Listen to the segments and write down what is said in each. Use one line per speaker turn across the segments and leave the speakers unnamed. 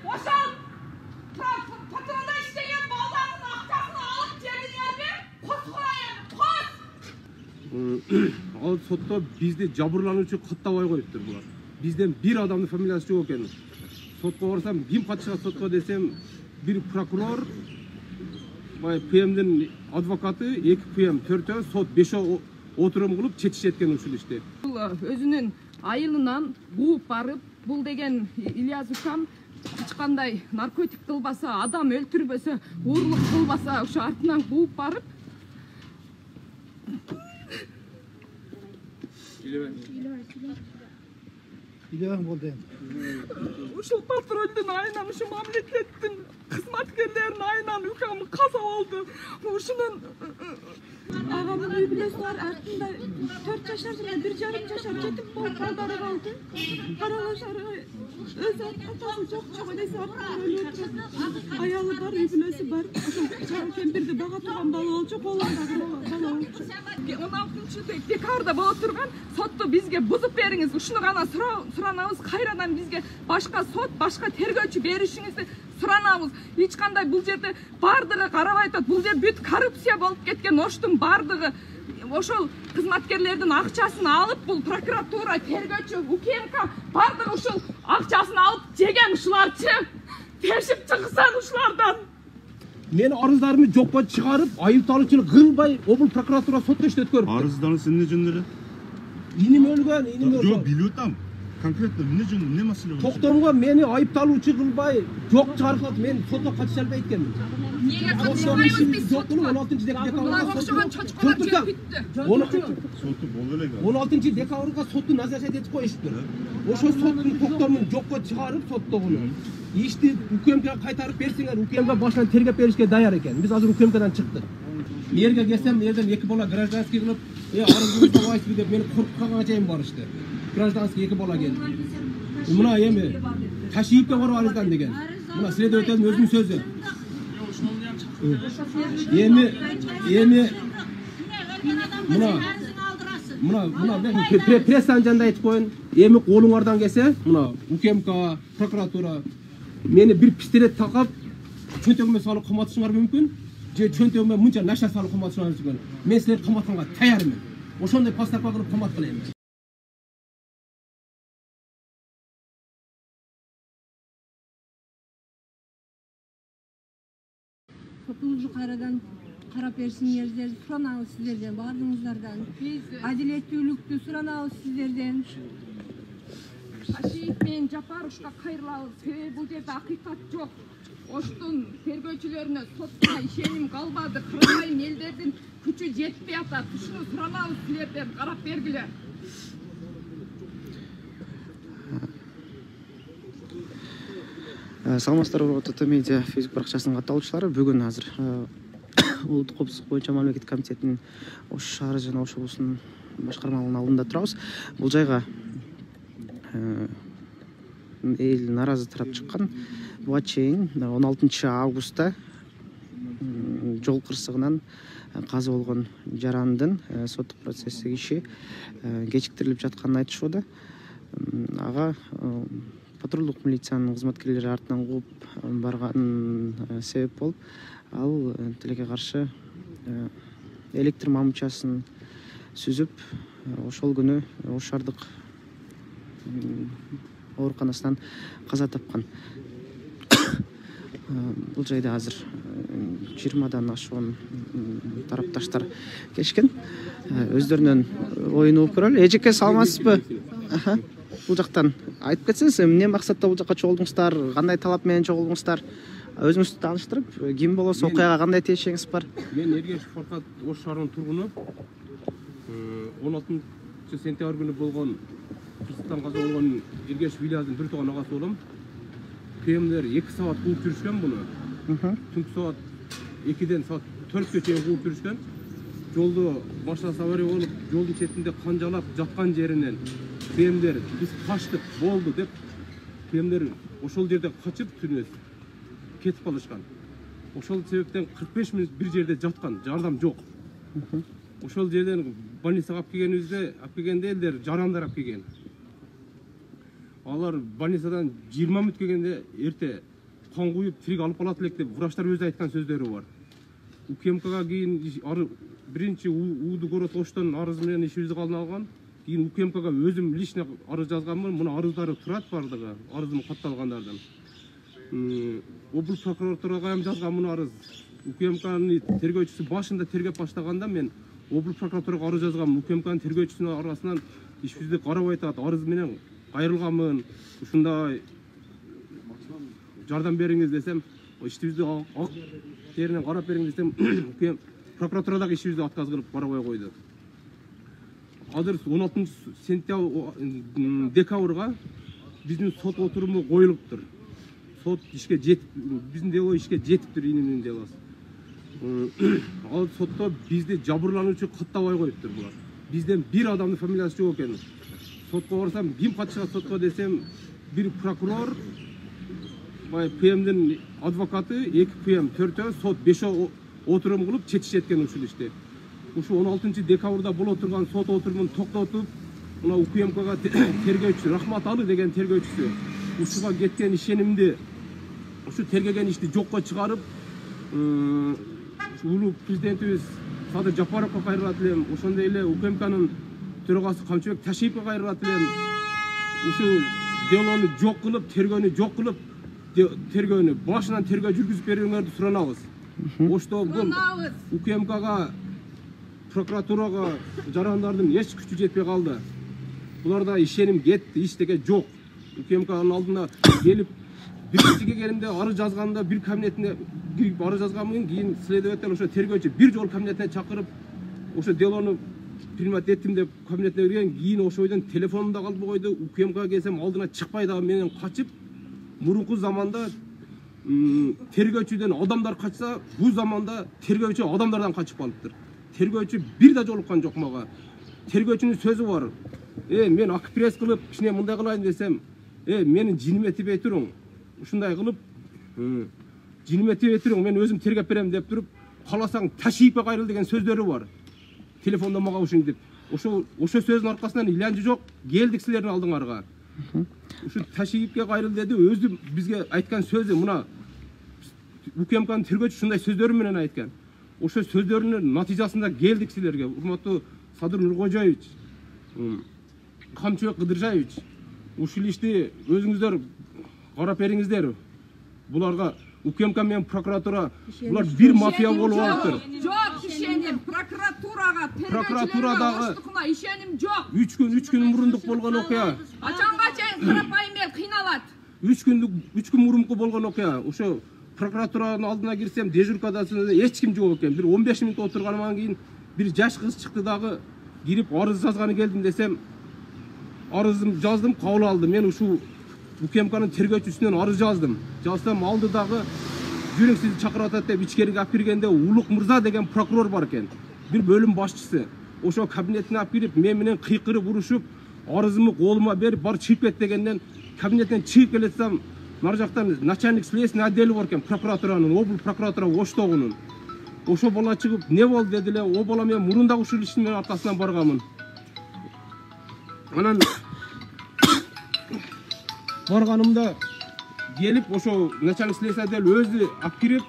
Ошол патронда иштеген балдардын акчасын алып жериңерби козгоюн, коз.
Ал сотто бизди жабырлануучу каттабай коюптур булар. Бизден бир адамдын фамилиясы жок экен. Сотко барсам, ким катышат сотко десем, бир прокурор, ПМдин адвокаты, 2 ПМ, 4 сот 5 отурум кылып чечишеткен ушул ишти.
Өзүнүн айылынан бууп барып, бул деген Ильяс укам hech qanday narkotik qilmasa, adam öldürmese, uğurluk kılmasa, o'sha артынан bууp barıp
İlhan bo'ldi.
Uşul patroldun aynan, şu mamleketin xizmatkerlerin aynan ukamı qaza oldu. Uşunun
Ağamın üybilesi var, артында 4 yaşar, 1,5 yaşar жетip болып балдары қалды. Қаралашары өз атасы жоқ ойдайса артынан өліп отырады. Аялы бар, üybilesi бар. Шағын кемпірді баға тұрған бала olacak, Hollandaға бала olacak.
16 декабрда бола тұрған сотты бізге бұзып беріңіз. Ушуну ғана сұранабыз, қайрадан бізге башқа сот, башқа тергөөчү беришиңизди сұранабыз. Ешқандай бұл жерде бардығы қарап айтат. Бұл жер бүт коррупция болып кеткен, оштың бардығы ошол кызматкерлердин акчасын алып, бұл прокуратура, тергөөчү, УКМК бардығы ушул акчасын алып жеген ушуларчы. Тешип чыгысан ушулардан.
Мен арыздарымды жокко чыгарып, айыпталуучулук кылбай, обул прокуратура сотто иштеткөрүп.
Арыздарыңыз эмне жөнүндө?
Иним өлгөн.
Жок, билип атам. Конкретно эмне жөнүндө, эмне маселе болду?
Токтомго мени айыпталуучу кылбай, жок чыгарып, мен сотко катыша албай эткенмин.
Неге катышпайбыз биз сотко?
16 декабрга
окшогон чочколор жеп бүттү.
Соту болду эле.
16 декабрга сотту назарат этип коюшту. Ошо соттун токтомун жокко чыгарып, соттогуну ишти УКМК кайтарып берсеңер, УКМК башынан тергеп беришке даяр экен. Биз азыр УКМКдан чыктык. Мерге келсем, мерден 2 бала гражданский кылып, арызыңызды табайсызбы деп мени коркуп калганга чейин барышты. Гражданский 2 бала келди. Мына эми Ташиевке барып арыздан деген. Мына следователдин өзүнүн сөзү. Мына прессан жанында айтып коюн. Эми колуңардан келсе, мына УКМК, прокуратура мени бир пистолет такап, чөнтөгүмө салып каматышыңар мүмкүн. Же чөнтөгүмө мынча наша салып каматышыңар мүмкүн. Мен силерди каматканга таярмын. Ошондой поступка кылып каматкылайм.
Sotulucu karadan karap versinler, suranağız sizlerden, bardığınızlardan. Adilettүүлүктү suranağız sizlerden.
Ташиев менен Жапаровка кайрылабыз. Себеби бул жерде акыйкат жок. Оштун тергөөчүлөрүнө сотко ишеним калбады. Кыргызстан элдердин күчү жетпей атат. Ушуну суранабыз силерден, карап бергиле.
Саламатсыздарбы, ТТ Медиа Facebook баракчасынын катталуучулары. Бүгүн азыр улуттук коопсуздук боюнча мамлекеттик комитеттин Ош шаары жана Ош облусунун башкармалыгынын алдында турабыз. Бул жайга эл наразы тарап чыккан. Буга чейин 16 августта жол кырсыгынан каза болгон жарандын соттук процесстик иши кечиктирилип жатканын айтышууда. Ага патрулдук милициянын кызматкерлери артынан кууп барган себеп болуп, ал тилекке каршы электр мамычасын сүзүп, ошол күнү Ош шаардык ооруканасынан каза тапкан. Бул жайда азыр 20дан ашуун тарапташтар келишкен. Өздөрүнүн оюн угуп көрөлү. Эжеке, саламатсызбы? Бул жактан айтып кетсеңиз, эмне максатта бул жакка чогулдуңуздар, кандай талап менен чогулдуңуздар? Өзүңүздү тааныштырып, ким болосо, окуяга кандай тиешеңиз бар?
Мен Эргеш Фаркат, Ош шаарынын тургуну. 16 сентябрь күнү болгон кырсыктан каза болгон Эргеш Виляздын бир тууган агасы болом. ПМдер 2 саат кууп жүрүшкөн буну. Түнкү саат 2ден саат 4кө чейин кууп жүрүшкөн. Жолдо машинасы авария болуп, жолдун четинде канжалап жаткан жеринен ПМдер биз качтык, болду деп ПМдер ошол жерде качып түнөс кетип калышкан. Ошол себептен 45 мүнөт бир жерде жаткан, жардам жок. Ошол жерден больницага алып келгенде элдер жарандар алып келген. Алар больницадан 20 мүнөт келгенде эрте кан куюп тирик алып калат элек деп врачтар өзү айткан сөздөрү бар. УКМКга кийин биринчи ууду көрөт оштон арыз менен ишибизди калына алган. Кийин УКМКга өзүм лично арыз жазганмын. Муну арыздары турат бардыгы, арызым катталгандардан. Облус прокуратурага ham жазган муну арыз. УКМКнын тергөөчүсү башында тергеп баштаганда мен облус прокуратурага арыз жазгам. УКМКнын тергөөчүсүнүн арасынан ишибизди карабай атат, арыз менен кайрылганмын. Ушундай жардам бериңиз десем, ишибизди ак теринен карап бериңиз десем, прокуратурадагы ишибизди отказ кылып карабай койду. Азыр 16 декабрга биздин сот отуруму коюлуптур. Сот ишке жетип, биздин дело ишке жетиптир, ининин делосы. Ал сотто бизди жабырлануучу каттабай коюптур булар. Бизден бир адамдын фамилиясы жок экен. Сотко барсам, ким катышат сотко десем, бир прокурор, ПМдин адвокаты, 2 ПМ, 4 сот 5 отурум кылып чечишет экен ушул ишти. Ушу 16 декабрда боло турган сот отурумун токтотуп, мына УКМКга тергөөчү Рахматалы деген тергөөчүсү ушуга кеткен ишенимди, ушу тергеген ишти жокко чыгарып, улуу президентибиз Садыр Жапаровго кайрылат элем, ошондой эле УКМКнын төрагасы Камчыбек Ташиевге кайрылат элем. Ушу делону жок кылып, тергөөнү жок кылып, тергөөнү башынан тергөө жүргүзүп берүүңөрдү суранабыз. Ошто бул УКМКга, прокуратурага жарандардын эч күчү жетпей калды. Буларда ишеним кетти, эч деге жок. УКМКнын алдына келип биринчи келгенде арыз жазганда бир кабинетине кирип арыз жазганмын, кийин следователь ошо тергөөчү бир жолу кабинетине чакырып, ошо делону примат эттим деп кабинетине кирген. Кийин ошойдон телефонумда калып койду. УКМКга келсем алдына чыкпай дагы менен качып, мурунку заманда тергөөчүдөн адамдар качса, бул заманда тергөөчү адамдардан качып калыптыр. Тергөөчү бир да жолуккан жок мага. Тергөөчүнүн сөзү бар. Мен акпресс кылып, кичине мындай кылайын десем, менин жиниме тибей туруң. Ушундай кылып, жиниме тибей туруң, мен өзүм тергеп берем деп туруп, кааласаң Ташиевге кайрыл деген сөздөрү бар. Телефондо мага ушинтип. Ошо сөздүн аркасынан иланчы жок, келдик силердин алдыңарга. Ушу Ташиевге кайрыл деди, өзү бизге айткан сөзү мына УКМКнын тергөөчүсү ушундай сөздөрү менен айткан. Ошо сөздөрүнүн натыйжасында келдик силерге. Урматтуу Садыр Нуркожоевич, Камчыбек Кыдыржаевич, ушул ишти өзүңүздөр карап бериңиздер. Буларга УКМК менен прокуратура, булар бир мафия болуп алыптыр.
Жок ишеним прокуратурага, тергөөчүлөргө ишеним жок.
3 күн мурунтук болгон окуя.
Качанга чейин карапайым эл кыйналат.
3 күн мурунку болгон окуя. Ошо прокуратуранын алдына кирсем, дежуркадасында эч ким жок экен. Бир 15 мүнөт отургандан кийин бир жаш кыз чыкты дагы, кирип арыз жазганы келдим десем, арызым жаздым, кабыл алды. Мен ушу УКМКнын тергөөчүсүнөн арыз жаздым. Жазсам алды дагы жүрүң сизди чакырып атат деп ичкериге алып киргенде Улук Мырза деген прокурор бар экен. Бир бөлүм башчысы. Ошо кабинетине алып кирип, мен менен кыйкырып урушуп, арызымды колума берип, бар чыгып кет дегенден кабинеттен чыгып келетсем, нар жактан начальник следственный отдели бар экен, прокуратуранын, облус прокуратура Оштогунун. Ошо бала чыгып, не болду деди эле, о бала мен мурунда ушул иштин аркасынан барганмын. Анан барганымда келип, ошо начальник следственный отдел өзү алып кирип,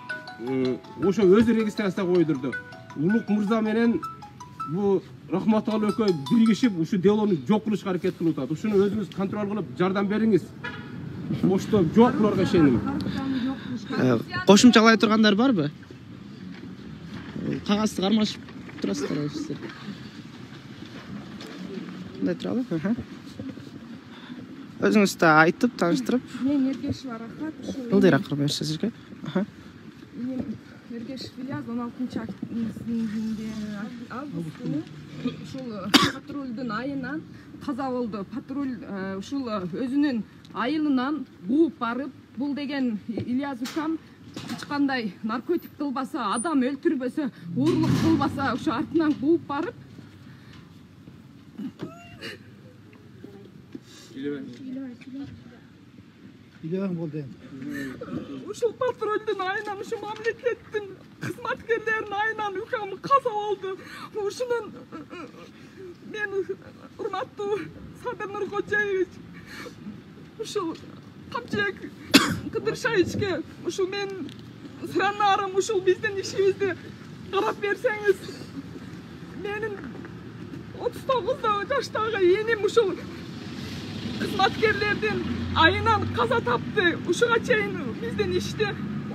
ошо өзү регистрацияга койдурду. Улук Мырза менен бу Рахматалы экөө биригишип, ушу делону жок кылышка аракет кылып атат. Ушуну өзүңүз контроль кылып жардам бериңиз. Ошто жок буларга ишеним.
Кошумчалай тургандар барбы? Кагазды кармашып турасыздар сиздер. Мындай туралы? Өзүңүз да айтып, тааныштырып.
Мен Ергешева Рахат, ушул
Ылдыйраак кылып берсеңиз сизге.
Мен Ергешев Ильяс 16-августунда ушул патрульдун айынан каза болду. Патруль ушул өзүнүн айылынан бууп барып, бул деген Ильяс укам эч кандай наркотик кылбаса, адам өлтүрбөсө, уурлук кылбаса, ошо артынан бууп барып
Илебең болду.
ушул патрульдун айынан, ушу мамлекеттин кызматкерлеринин айынан укам каза болду. Ушунун мен урматтуу Садыр Нуркожоевич ушул камчылык Кыдыршайычке ушул мен сұранарым ушул биздин ишибизди карап берсеңиз. Менин 39 жаштагы эним ушул кызматкерлердин айынан каза тапты. Ушуга чейин биздин ишти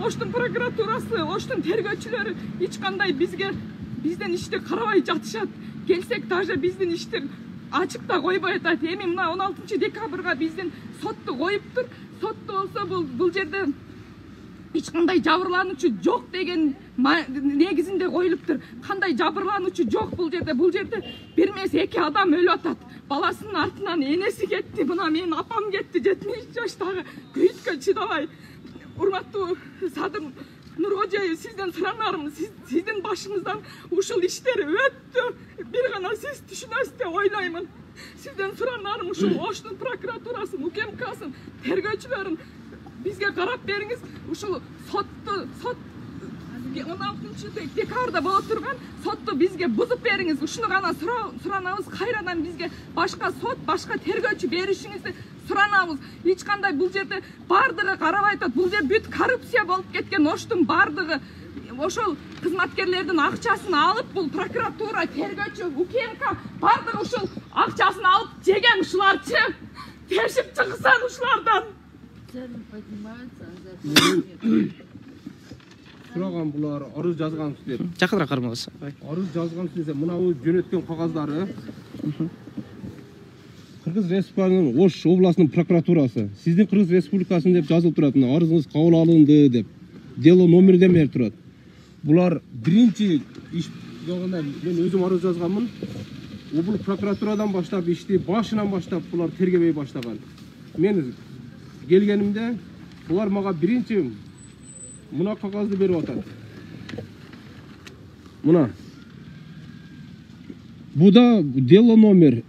Оштун прокуратурасы, Оштун тергөөчүлөрү эч кандай биздин ишти карабай жатышат. Келсек даже биздин иштер ачыкта койбой атат. Эми мына 16 декабрга биздин сотту коюптур. Сотту болсо бул жерде эч кандай жабырлануучу жок деген негизинде коюлуптур. Кандай жабырлануучу жок бул жерде. Бул жерде бир эмес 2 адам өлүп атат. Баласынын артынан энеси кетти. Мына менин апам кетти 70 жаштагы күйүткө чыдабай. Урматтуу Садыр Нуркожоев, сизден суранарым, сиздин башыңыздан ушул иштер өттү. Бир гана сиз түшүнөсүз деп ойлоймун. Сизден суранарым ушул Оштун прокуратурасын, УКМКсын, тергөөчүлөрүн бизге карап бериңиз. Ушул сотту 16 декабрда боло турган сотту бизге бузуп бериңиз. Ушуну гана суранабыз. Кайрадан бизге башка сот, башка тергөөчү беришиңизди суранабыз. Эч кандай бул жерде бардыгы карабай атат. Бул жер бүт коррупция болуп кеткен. Оштун бардыгы ошол кызматкерлердин акчасын алып, бул прокуратура, тергөөчү, УКМК бардыгы ушул акчасын алып жеген ушуларчы. Тешип чыксын ушулардан.
Сураган булар арыз жазгансыз деп.
Жакыныраак кармаңыз.
Арыз жазгансыз десе, мынабу жөнөткөн кагаздары Кыргыз Республикасынын Ош областынын прокуратурасы. Сиздин Кыргыз Республикасынын деп жазылып турат. Арызыңыз кабыл алынды деп. Дело номерден берип турат. Булар биринчи иш жагында мен өзүм арыз жазганмын. Облус прокуратурадан баштап ишти башынан баштап булар тергебей баштаган. Мен келгенимде булар мага биринчи мына кагазды берип атат. Мына. Буда дело номер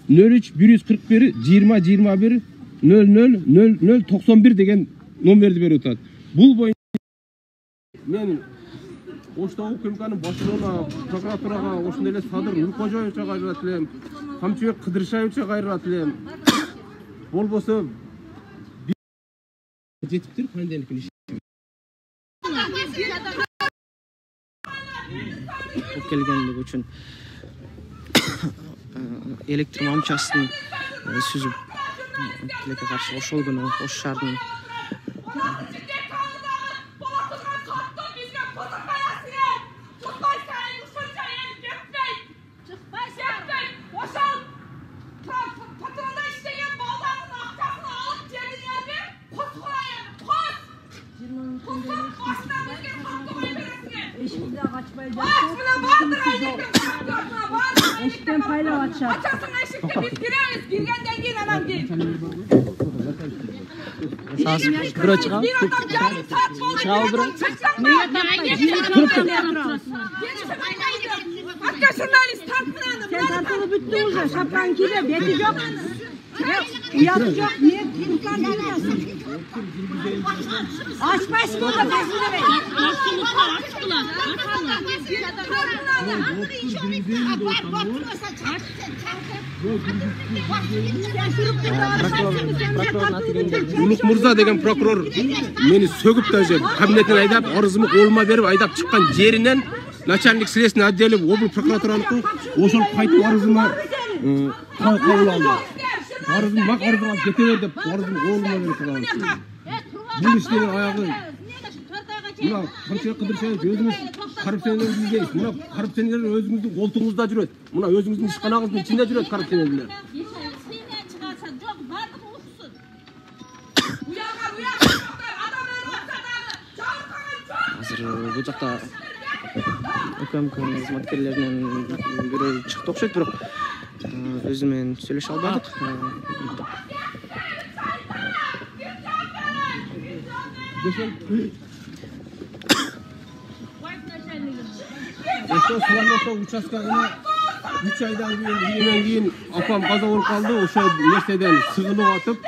03-141-20-21-00-0091 деген номерди берип атат. Бул боюнча мен Оштогу УКМКнын башчылыгына, прокуратурага, ошондой эле Садыр Нуркожоевичке кайрылат элем, Камчыбек Кыдыршаевичке кайрылат элем. Болбосо жетиптир кандайдыкын иш.
Келгендиги үчүн электр мамчасын сүзүп тилекке каршы ошол күнү Ош шаарынын
Eşikten payla açar.
Açasın eşikte biz gireriz. Girgenden giyin anam giyin.
Sağ biro çıkal.
Bir adam yarım saat sonra
Çıkal biro.
Hatta jurnalist tartmıranım.
Sen tartılı bitti уже. Şapkan kide beti yok. Uyarı yok. Niye? Kurtlar gelmesin. Açmayız burada bezini verin.
Açtılar.
Улук Мурза деген прокурор мени сөгүп даже кабинетине айдап, арызымды колума берип айдап чыккан жеринен начальник следственный отделе облус прокуратураныкы ошол кайтып арызыма кабыл алды. Арызым мак арызыма кете бер деп арызымды колума берип турган. Бул иштин аягы мына Камчыбек Кыдыршаевич өзүңүз коррупционерлерди издейсиз. Мына коррупционерлер өзүңүздүн колтуңузда жүрөт. Мына өзүңүздүн ишканаңыздын ичинде жүрөт коррупционерлер.
азыр бул жакта УКМКнын кызматкерлеринен бирөө чыкты окшойт, бирок өзү менен сүйлөшө албадык.
Ошо Суламото участкасына 3 айдан кийин апам каза болуп калды. Ошо нерседен сыгынып атып,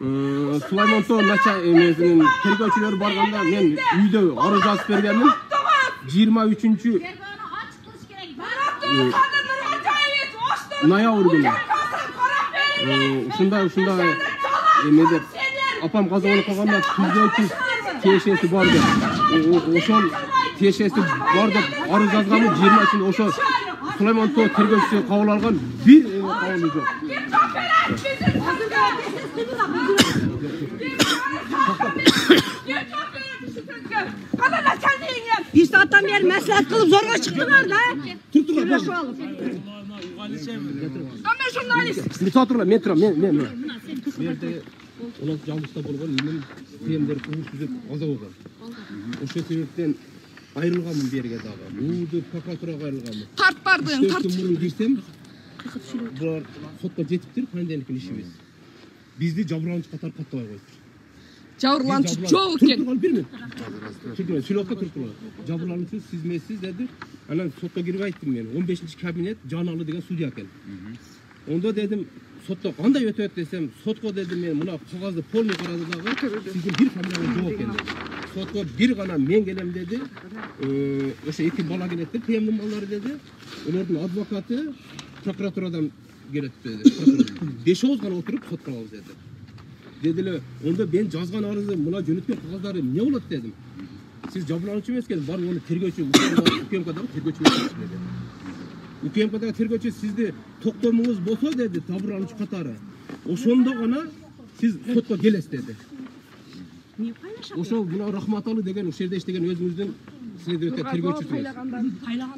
Сулаймонто начальнигинин тергөөчүлөрү барганда мен үйдө арыз жазып бергенмин. 23 ноябрь күнү. Ушундай emede apam kaza olup kalganda tuzda tiyешеsi var деп. Ошол тиешеси бар деп арыз жазганмын 20-сында ошо Сулайман Тоо тергөөчүсү кабыл алган бир кабылы жок.
Bir saatten beri meslek kılıp zorga çıktılar da.
Türktüler.
Ama jurnalist.
Misatırlar, men turam, men. Бerde улас жабылышта болгон менин темдер уусузуп аза болгон. Ошо себептен айрылганмын берге дагы. Бууду прокуратурага айрылганмын.
Тартпардың, тарт.
Мурун кирсем, булар сотко жетиптир, кандайдыкын ишибиз. Бизди жабырлануучу катары каттабай койду.
Жабырлануучу жок экен.
Турган бирми? Турган, сүйлөпкө турган. Жабырлануучу сиз эмессиз деди. Анан сотко кирип айттым мен. 15-кабинет Жаналы деген судья экен. Онда дедим, сотто кандай өтөт десем, сотко дедим мен мына кагазды полный карады дагы, сиздин бир фамилияңыз жок экен деди. Сотко бир гана мен келем деди. Ошо эки бала келет деп, ТМдин балдары деди. Олордун адвокаты прокуратурадан келет деди. 5 гана отуруп сотко алабыз деди. Дедиле, онда мен жазган арызы мына жөнөткөн кагаздары эмне болот дедим. Сиз жабырлануучу эмес экенсиз, бар оны тергөөчү, УКМКдагы тергөөчү эмес деди. УКМКдагы тергөөчү сизди токтомуңуз болсо деди, жабырлануучу катары. Ошондо гана сиз сотко келесиз деди. Ошол мына Рахматалы деген ушул жерде иштеген өзүңүздүн следователь тергөөчүсүңүз.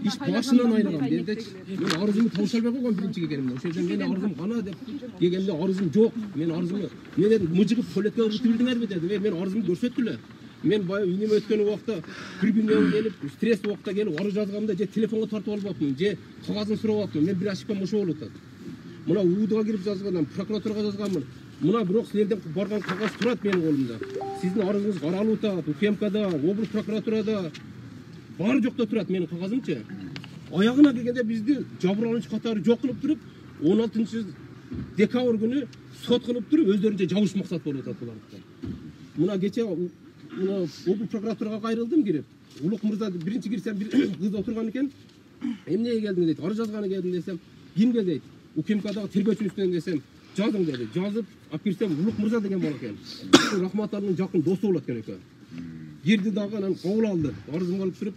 Иш башынан айлаган дедичи. Мен арызымды табыша албай койгон биринчи келгенимде. Ошол жерден мен арызым гана деп келгенде арызым жок. Мен арызымды мен дедим мыжыгып полетке утуп билдиңерби дедим. Мен арызымды көрсөттүлө. Мен баягы үйнөмө өткөн убакта бир күндөн келип, стресс убакта келип арыз жазганда же телефонго тартып албапмын, же кагазын сурап алыптым. Мен бир ошибкам ошо болуп атат. Мына УУДга кирип жазганмын, прокуратурага жазганмын. Мына бирок силерден барган кагаз турат менин колумда. Сиздин арызыңыз каралып атат, УКМКда, облус прокуратурада баары жокто турат менин кагазымчы. Аягына келгенде бизди жабырлануучу катары жок кылып туруп, 16-декабрь күнү сот кылып туруп, өздөрүнчө жабыш максат болуп атат булардыкы. Мына кече мына облус прокуратурага кайрылдым кирип. Улук мырза биринчи кирсем бир кыз отурган экен. Эмнеге келдиң дейт. Арыз жазганы келдим десем, кимге дейт. УКМКдагы тергөөчүнүстөн десем, жаздым деди. Жазып, алып кирсем Улук мырза деген бар экен. Рахматалынын жакын досу болот экен экен. Кирди дагы анан кабыл алды. Арызымды алып туруп,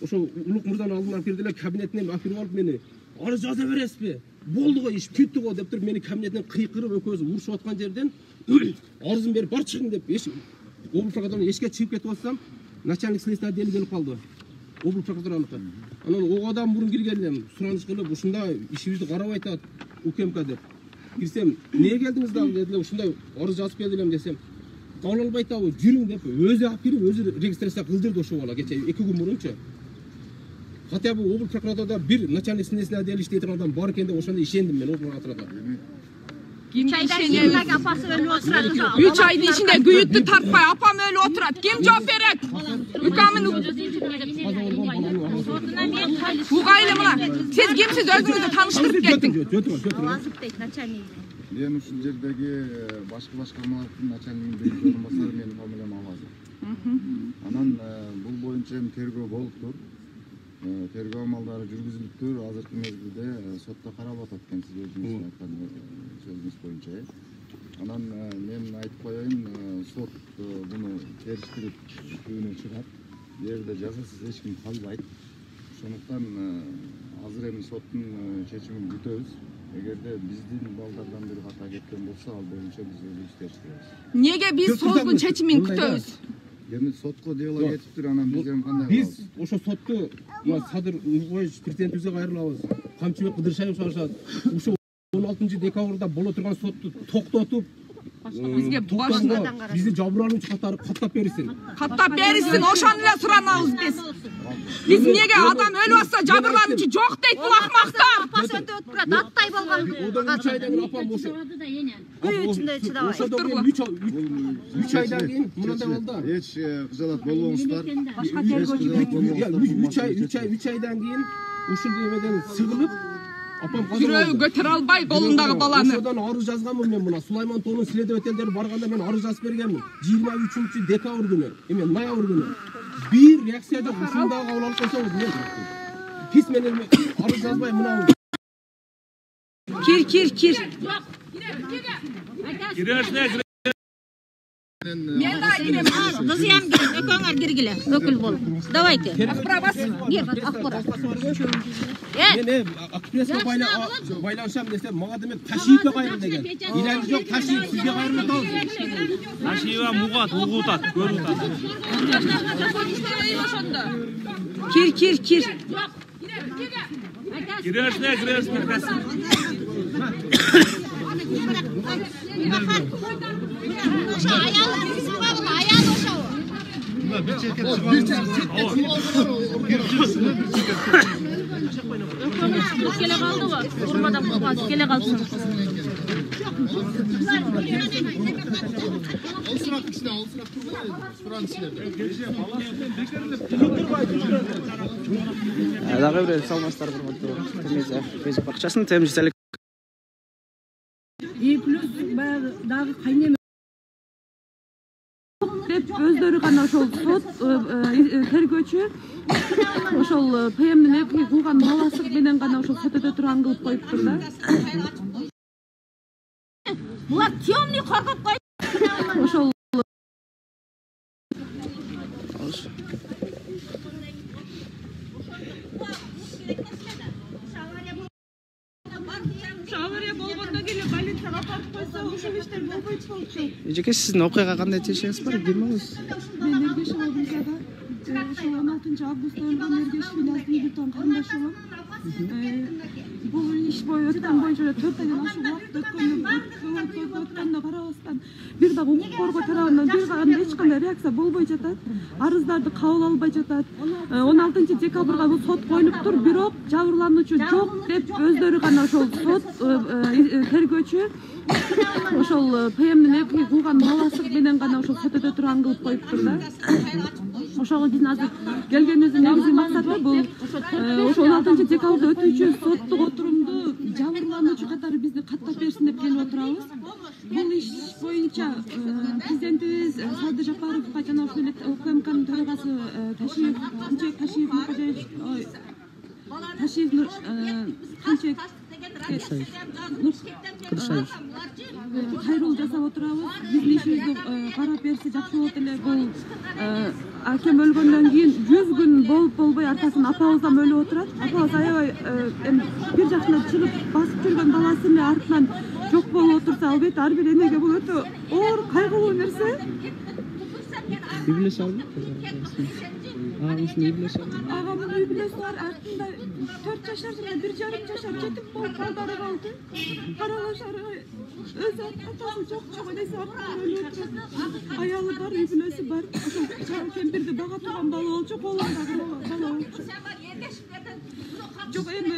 ошо Улук мырзанын алдынан кирди эле кабинетинен алып кирип алып мени арыз жаза бересизби? Болду го иш, бүттү го деп туруп мени кабинетинен кыйкырып экөөбүз урушуп аткан жерден арызын берип бар чыгың деп облус прокуратурадан эшикке чыгып кетип атсам, начальник следственный отдел келип калды. Облус прокуратураныкы. Анан ого адам мурун кирген элем, сураныш кылып, ушундай ишибизди карап айтат УКМК деп. Кирсем, эмнеге келдиңиз дагы дедилер, ушундай арыз жазып келдим десем, кабыл албай атабы, жүрүң деп, өзү алып кирип, өзү регистрация кылдырды ошо бала кече 2 күн мурунчу. Хотя бы облус прокуратурада бир начальник следственный отдел иштейт турган адам бар экен деп ошондо ишендим мен облус прокуратурада.
3 айдын içinde güyüttü tartpay, apam öyle oturat. Kim cevap verek? Ükamın Buğaylı mına. Siz kimsiz özünüzü tanıştırıp kettin?
Ben ушул жердеги башкы башкармалардын начальнигинин биринчи орун басары менин фамилиям Алазов. Анан бул боюнча эми тергөө болуптур. Тергөө амалдары жүргүзүлүптүр. Азыркы мезгилде сотто карап атат экен сиз өзүңүз айткан сөзүңүз боюнча. Анан мен айтып коеюн, сот буну териштирип күнү чыгат. Бул жерде жазасыз эч ким калбайт. Ошондуктан азыр эми соттун чечимин күтөбүз. Эгерде биздин балдардан бири ката кеткен болсо, ал боюнча биз өз иштешибиз.
Неге биз соттун чечимин күтөбүз?
Эми сотко дело кетиптир, анан биз эми кандай
Биз ошо сотту Садыр Нурбоевич президентибизге кайрылабыз. Камчыбек Кыдыршаев шашат. Ушул 16-декабрда боло турган сотту токтотуп,
бизге башында
бизди жабырлануучу катары каттап берсин.
Каттап берсин, ошону эле суранабыз биз. Биз неге адам өлүп атса жабырлануучу жок дейт бул акмактар.
Апасы өтүп турат, аттай болгон.
Одан 3 айдан кийин апам ошо.
Үй ичинде чыдабайт.
Ошодон кийин 3 айдан кийин мындай болду.
эч кыжалат болбоңуздар.
3 айдан кийин ушул эмеден сыгылып апам
Жүрөгү көтөрө албай колундагы баланы.
Ошодон арыз жазганмын мен мына Сулайман Тоонун следовательдери барганда мен арыз жазып бергенмин. 23-декабрь күнү, ноябрь күнү. Бир реакция жок, ушундагы кабыл алып койсоңуз мен письменен арыз жазбай мына
Кир.
Кирерсине
Men daha giremem.
Kızı hem girin, ökönler girgile, ökül bol. Давайте.
Akprabas.
Gir, akbara.
Men akpresga baylanışam desem, mağa demek Taşiyev'e gayrı degen. İlancı yok, Taşiyev sizge gayrı da olsun.
Taşиева мугат, угутат, көрүтат.
Kir.
Киресне, кас.
Kele kaldı mı? Durmadan bulmaz, kele kalsın.
Дагы бир салмастар курматтуу Facebook бакчасынын темизчилик
плюс баягы дагы кайнеме деп өздөрү гана ошол сот тергөөчү ошол ПМдин эки кууган баласы менен гана ошол сотодо турган кылып коюптур да.
Булар темный коркуп кой.
Ошол авария болгондон кийин больницага апарып койсо ушул иштер болбойт болчу.
эжеке сиздин окуяга кандай тиешиңиз бар, ким болуңуз?
Мен Эргеш облусунда ошол 16 августта өлгөн Эргеш Виляздын бир тон карындашы болом. Бул иш өткөн боюнча 4 айдан ашык убакыт өткөндө карабастан бир дагы укук коргоо тарабынан бир кандай эч кандай реакция болбой жатат. Арыздарды кабыл албай жатат. 16 декабрга бул сот коюлуптур, бирок жабырлануучу жок деп өздөрү гана ошол сот тергөөчү ошол ПМдин эки кууган баласы менен гана ошол сотодо турган кылып коюптур да. Ошого биздин азыр келгенибиздин негизги максаты бул ошо 16 декабрда өтүүчү соттук отырумду жабырлануучу катары бизди каттап берсин деп келип отурабыз. Бул иш боюнча президентибиз Садыр Жапаровго жана ошол эле УКМКнын төрагасы Ташиев кайрылуу жасап отурабыз. Биздин ишибизди карап берсе жакшы болот эле. Бул акем өлгөндөн кийин 100 күн болбой аркасын апабыз өлүп отурат. Апабыз аябай бир жактан чыгып басып жүргөн баласы эле артынан жок болуп отурса, албетте ар бир энеге бул өтө оор кайгылуу нерсе. Агамдын үй бүлөсү бар, артында 4 жашар жана 1,5 жашар жетим болуп балдары калды. Каралашар өзү атасы жок эдеси артынан өлүп отурат. Аялы бар, үй бүлөсү бар. Ошол кемпирди бага турган бала болчу, колундагы бала болчу. Жок эми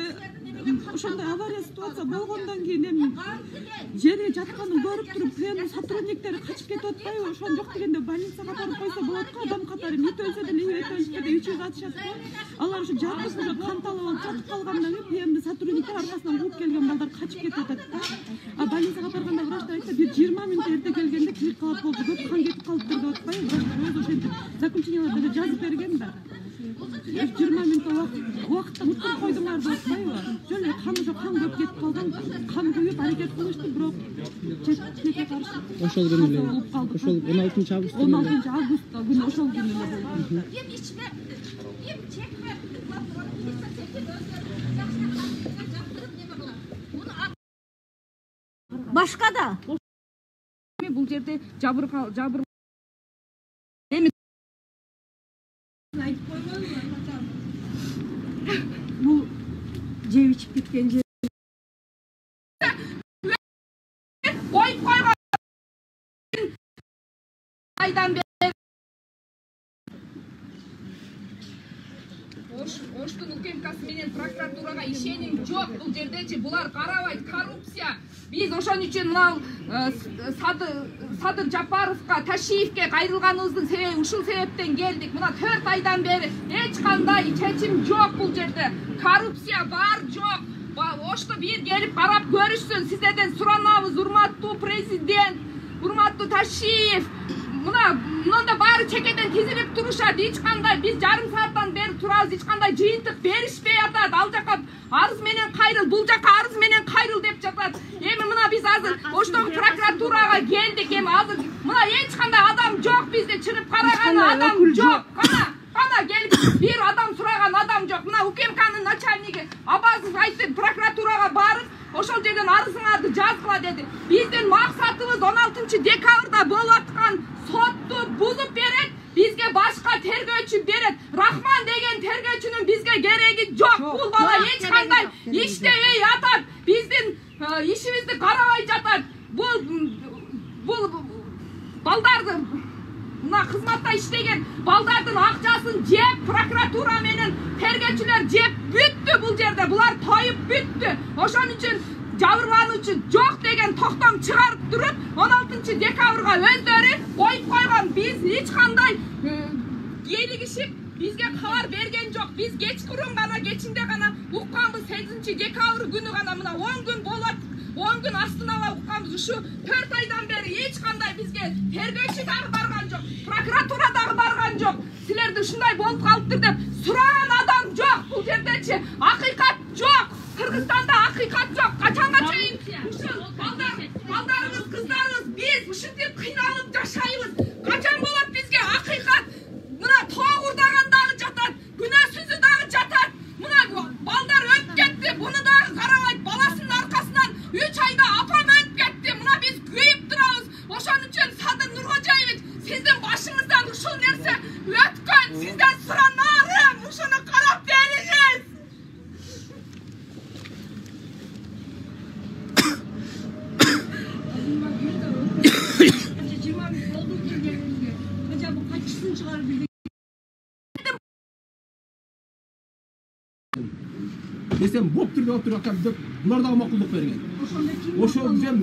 ошондой авария ситуация болгондон кийин эми жери жатканын көрүп туруп ПМдин сотрудниктери качып кетип атпайбы? Ошон жок дегенде больницага апарып койсо болот го, адам катары ит өлсө деле этажда үчү жатышат го. Алар ушу жатып уже кан талап алып жатып калгандан кийин ПМдин сотрудниктер аркасынан кууп келген балдар качып кетип атат да. А больницага барганда врачтар айтты, бир 20 мүнөт эрте келгенде килик калып болду, көп кан кетип калыптыр деп атпайбы? Врач өзү ошентип заключенияларда да жазып берген да. 20 мүнөт убакытта утуруп койдуңар деп атпайбы? Жөн эле кан уже кан көп кетип калган, кан куюп аракет кылышты, бирок четке каршы.
Ошол күнү эле. Ошол 16 август күнү.
16 августта күнү ошол күнү эле болду.
Başka da.
Бул жерде жабыр
Бул жеп ичип кеткен жер.
коюп койгон айдан бери Оштун УКМКсы менен прокуратурага ишеним жок. Бул жердечи булар карабайт, коррупция. Биз ошон үчүн мына Садыр Жапаровго, Ташиевге кайрылганыбыздын себеби ушул себептен келдик. Мына 4 айдан бери эч кандай чечим жок бул жерде. Коррупция бар жок. Ошто бир келип карап көрүшсүн. Сиздерден суранабыз, урматтуу президент, урматтуу Ташиев. Мына мында баары чекеден тизилип турушат. Эч кандай биз жарым сааттан бери турабыз, эч кандай жыйынтык беришпей атат. Ал жака арыз менен кайрыл, бул жака арыз менен кайрыл деп жатат. Эми мына биз азыр оштогу прокуратурага келдик. Эми азыр мына эч кандай адам жок, бизди чырып караган адам жок. Кана келип бир адам сураган адам жок. Мына УКМКнын начальниги Абазов айтты, прокуратурага барып, ошол жерден арызыңарды жазгыла деди. Биздин максатыбыз 16 декабрда болуп аткан сотту бузуп берет, бизге башка тергөөчү берет. Рахман деген тергөөчүнүн бизге кереги жок. Бул бала эч кандай иштебей атат. Биздин ишибизди карабай жатат. Бул балдарды мына кызматта иштеген балдардын акчасын жеп, прокуратура менен тергөөчүлөр жеп бүттү бул жерде. Булар тоюп бүттү. Ошон үчүн жабырлануучу жок деген токтом чыгарып туруп 16 декабрга өздөрү коюп койгон. Биз эч кандай кийлигишип бизге кабар берген жок. Биз кечкурун гана, кечинде гана укканбыз. 8 декабрь күнү гана мына 10 күн болот. 10 күн астына укканбыз. Ушу 4 айдан бери эч кандай бизге тергөөчү дагы барган жок, прокуратура дагы барган жок. Силерди ушундай болуп калыптыр деп сураган адам жок. Бул жердечи акыйкат жок. Кыргызстанда акыйкат жок. Качанга чейин ушул балдарыбыз, кыздарыбыз биз ушинтип кыйналып жашайбыз. Качан болот бизге акыйкат? Мына тоогурдаган дагы жатат, күнөөсүзү дагы жатат. Мына балдар өтүп кетти, буну дагы карабайт. Баласынын аркасынан 3 айда апам өтүп кетти. Мына биз күйүп турабыз. Ошон үчүн Садыр Нуркожоевич, сиздин башыңыздан ушул нерсе өткөн. Сизден суранарым, ушуну карап бериңиз.
Desem bop turdu oturup atam деп булар дагы макулдук берген. Ошол bizem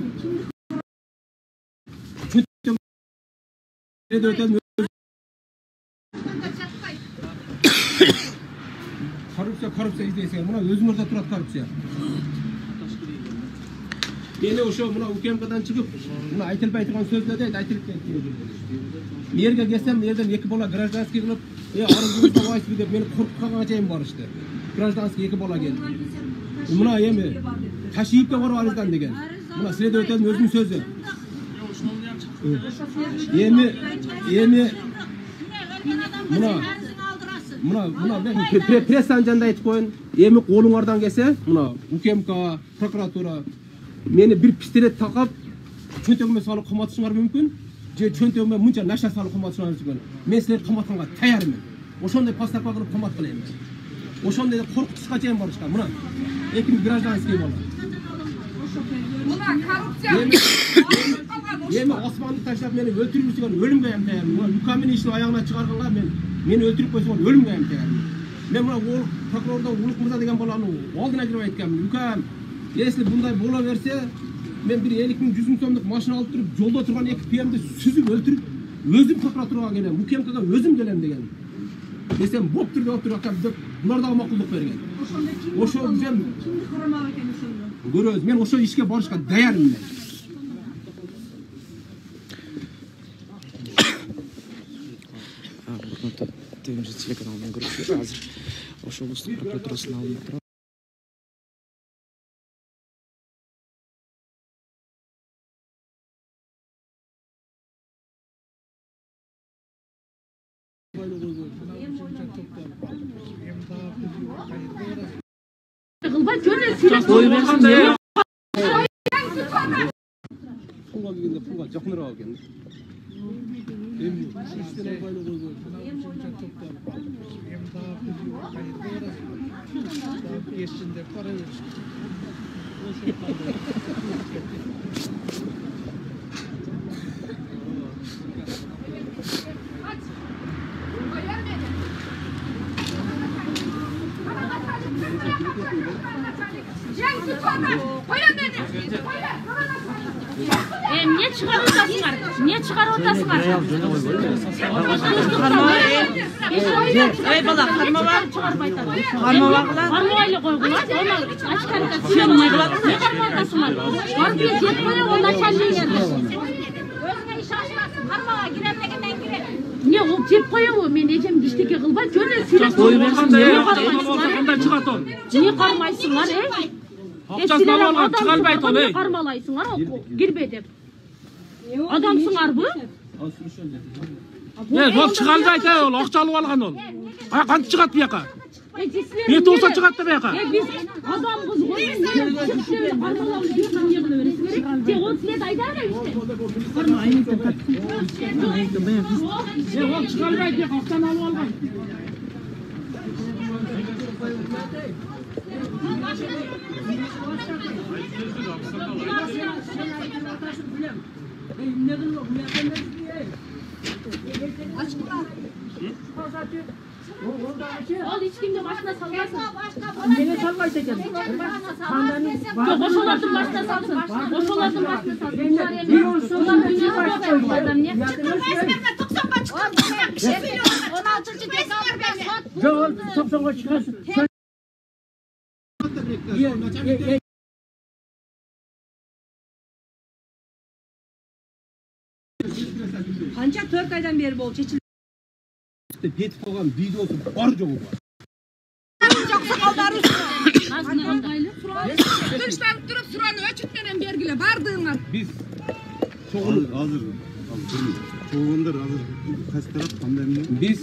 korrupsiya izleysen, buna özümüzde turat korrupsiya. Meni ошо мына УКМКдан чыгып, мына айтылбай турган сөздөрдө айтылып кетти. Мерге келсем, мерден 2 бала гражданский кылып, арызыңызды табайсыз деп мени коркутканга чейин барышты. Гражданский 2 бала келди. Мына эми Ташиевке барып арыздан деген. Мына следователдин өзүнүн сөзү. Мына мен прессан жанында айтып коеюн. Эми колуңардан келсе, мына УКМК, прокуратура мени бир пистолет такап, чөнтөгүмө салып кыматышыңар мүмкүн. Же чөнтөгүмө мынча наша салып кыматышыңар мүмкүн. Мен силерди кыматканга таярмын. Ошондой поставка кылып кымат кылайын. Ошондой коркутушка чейин барышкан. Мына эки гражданский бала.
Мына коррупция.
Эми Османды таштап мени өлтүрүп жүргөн өлүмгө ям таярмын. ЮКАМдын ишин аягына чыгарганга мени өлтүрүп койсоңор өлүмгө ям таярмын. Мен мына прокурордон Улук мырза деген баланы алдына кирип айткам. ЮКАМ, если мындай боло берсе, мен бир 50 000 100 000 сомдук машина алып туруп, жолдо турган 2 ПМди сүзүп өлтүрүп, өзүм прокуратурага келем, УКМКга өзүм келем деген. Desem bop turdu oturup atam деп булар дагы макулдук берген. Ошо bizem
Kimdi korumak eken ошондо?
Көрөбүз. Мен ошо ишке барышка даярмын.
Темжи телеканалынан көрүп жүрөм азыр. Ошо облустук прокуратурасына алынып турат.
Кылбай жөнөй сүйлөп
Пулга келгенде пулга жакыныраак экен. Эми иштен байлы койгон.
Ешинде пара
Эмне чыгарып атасыңар? Эмне чыгарып атасыңар? Эй бала, кармаба. Кармабагыла. Кармабайлы койгула. Оны ачкарда сүйөнмөй калат. Кармап атасыңар. Барып жеп коюп начальник. Өзүңө иш ашмасын. Кармага кирем дегенден кире. Не жеп коебу? Мен эжем иштеке кылбай жөн эле сүйлөп
Кандай чыгат ол?
эмне кармайсыңар,
Акчасын алып алган чыга албайт ол,
кармалайсыңар, кирбе деп. Адамсыңарбы?
Ол чыга албайт, ол акча алып алган ол. Кантип чыгат буяка? Эти болсо чыгат да буяка.
Биз адамбыз го. Кармалауды эмне кылып бересиңер? Же ол силерди айда беребизби?
Ол чыга албайт, акчаны алып алган.
Ол hiç kimde başına salmasın. Neye salmayız ekan? Yok, oşolardın başına salsın. Oşolardın başına salsın. Bunlar dünyada bakıyor adam ne? Tuksanға çıkar. 16-cı dekabrda sot.
Жоқ, Tuksanға çıkarsın.
Qancha 4 aydan beri bo'ldi chechilib.
Ketib qolgan videosi bor jo'g'i bor.
Dışlanıp durup suranı öçütmenen bergile bardığыңар.
Biz
Hazır. Çoğunlar hazır. Kaç taraf kandemli?
biz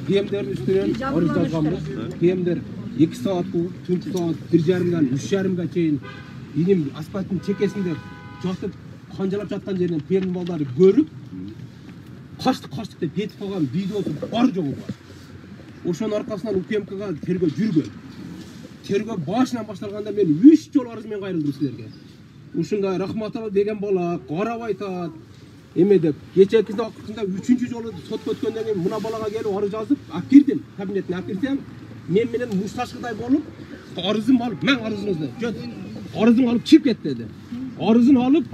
DM'lerin üstüne arız yazganбыз. DM'ler 2 saat bu, 4 saat, 1,5-dan 3,5-ga çeyin inim asfaltın çekesinde жатып қанжалап жатқан жерінен пердің балдары көріп қаштық деп кетіп қалған видеосы бар жоғы бар. Ошоның арқасынан УКМК-ға тергөө жүрген. Тергөө башынан башталганда мен 3 жол арызмен кайрылдым силерге. Ушундай Рахматова деген бала карап айтат. Эме деп кечээки убакытында 3-чү жолу сотко өткөндөн кийин мына балага келип арыз жазып, алып кирдим. Кабинетине алып кирсем, мен менен мушташкыдай болуп, арызым алып, мен арызыңызды, жөн. Арызын алып чыгып кет dedi. Arızını alıp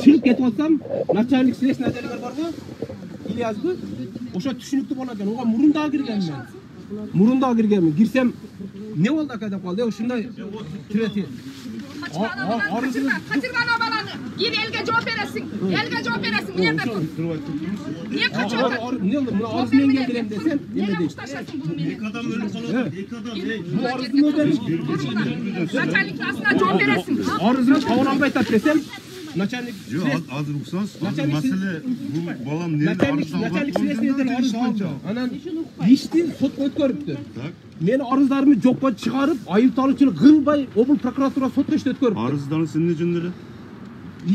çıkıp ketip atsam, начальник следственный отделдар бар го, İlyas'dı. Oşa түшүнүктүү болот экен. Ога мурунда киргенмин. Кирсем, не болду ака деп калды. Ушундай тирети.
Катырган баланы, кир элге жооп бересиң. Элге жооп бересиң. Эмне бул? Не качат?
Не болду? Мына арыз менен келдим десем, эме дейт.
İlk adam ölüm kalır. İlk adam
Bu arızını ödemiş.
Начальник астына жооп бересиң.
Arızını kabul alбай атат десем, начальник
Hazır uksans. Mesele bu balam nerede arız almak?
начальник следствиеден арыз алды. Анан ишти сотко өткөрүптү. Мен арыздарымды жокко чыгарып, айыпталуучуну кылбай, облус прокуратура сотто ишти өткөрүптү.
Arızdan senin ne cümleleri?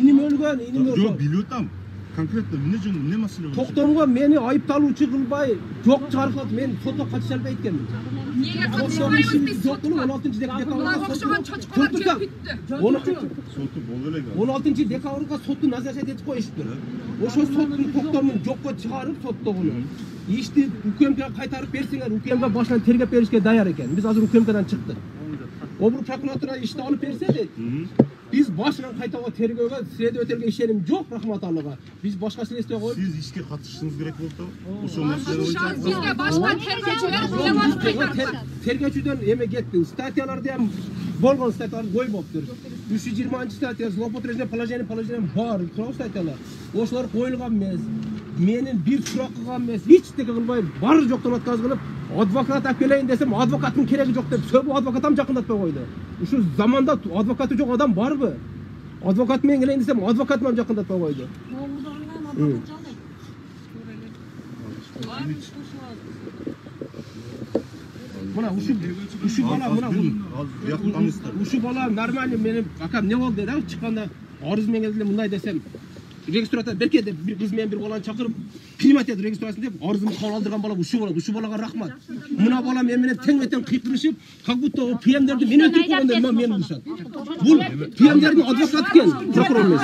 Иним өлгөн.
Yok biliyorum. Konkretно ne mesele var?
Токтомго мени айыпталуучу кылбай, жок чыгарып, мен сотко катыша албайт экенмин.
Неге катышпайбыз биз сотко?
16 декабрга соту назарет этип коюшту. Ошо соттун токтомун жокко чыгарып соттогуну. Ишти УКМКга кайтарып берсеңер, УКМК башынан тергеп беришке даяр экен. Биз азыр УКМКдан чыктык. Облус прокуратура ишти алып берсе дейт. Biz başından kaytağa tergöge, следовательге ишеним жок Рахматаллага. Biz başka следствие коюп.
Siz işke katıştınız gerek oldu. Ошо mesele
Бизге башка тергөөчүлөр билебатпайт.
Тергөөчүдөн эме кетти. Статьяларды ham болгон статьялар койбоптур. 320 статья злоупотребление положение бар. Турак статьялар. Ошолор коюлган эмес. Менин бир сурак кылган эмес. Эчтеке кылбай, бар жоктон отказ кылып, адвокат алып келейин десем, адвокаттын кереги жок деп, сөбү адвокатам жакындатпай койду. Ушу заманда адвокаты жок адам барбы? Адвокат менен келейин десем, адвокатым жакындатпай койду. Мына ушу бала нормально менин акам не болду деди, чыкканда арыз менен келди мындай десем, регистратор берке деп bir kız менен bir баланы чакырып, киймат эди регистрациясын деп, арызымды кабыл алдырган бала ушу болот. Ушу балага рахмат. Мына бала мен менен тең кыйкырышып, как будто о ПМдерди мен өтүп койгондой мени кылышат. Бул ПМдердин адвокаты экен, прокурор эмес.